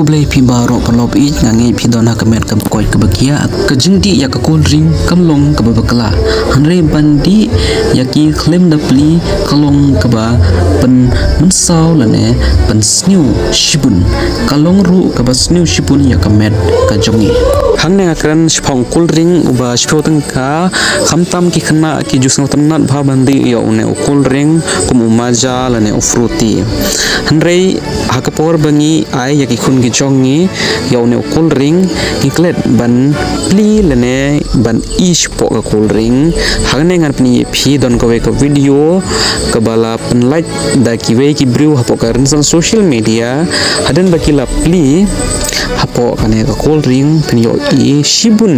blai pi Baroh pelop i ngangi pi dona kemet ke bekoi ke bekia ke jingdi ya ke coldring kamlong ke bebekla hanre bandi Ïaki klaim da pli kalong ke ba pen mensau lane pen Sniew shibun kalong ru ke ba Sniew shibun ya kemet ke jongi hang ne akran shpong coldring uba shpoteng ka khamtam ki khana ki jusno tanat bha bandi ya une coldring kum umaja lane fruity hanre hakapor bangi ai Ïaki khun ki jongi yaune coldring inglet ban pli lene ban ish po ka coldring hangne ngan pni phi don ko ke video ke bala pen like da ki we ki brew hapo ka rinsan social media haden bakila pli hapo kane ka coldring pni yo i shibun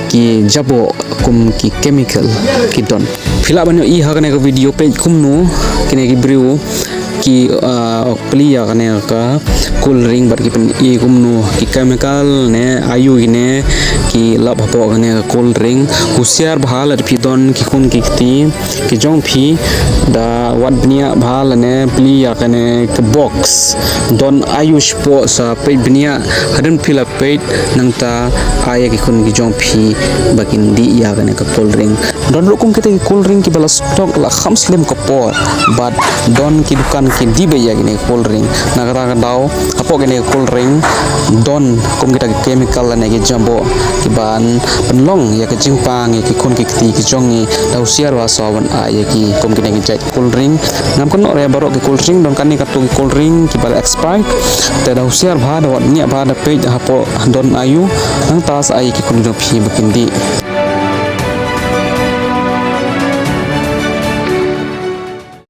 ki jabo kum ki chemical ki don phila banyo i hakane ka video page kumnu kine ki brew ki pli ya kane ka coldring bar ki pen i kumnu ki chemical ne ayu ine ki lab hapo kane coldring Husiar bhal ar phi don ki khun ki ti ki Jong phi da wat bnia bhal ne pli ya kane ke box don ayush po sa pe bnia hadan phila pe nangta aya ki khun ki Jong phi bakin di ya kane ka coldring don rokum kita coldring ki bala stock la khamslem ka por but don ki dukan ki di be ya kine coldring nagara ka daw apo kene coldring don kum kita chemical la ne ki jambo ki ban Pynlong ya ke Jingpang ya ki khun ki ti ki Jong da Husiar wa sawan aya ki kum kene ki jai coldring ngam kon re Baroh ki coldring don kan ni ka tu coldring ki bal expired te da Husiar bha da wat nya bha da pe hapo don ayu nang tas aya ki khun Jong phi bakin di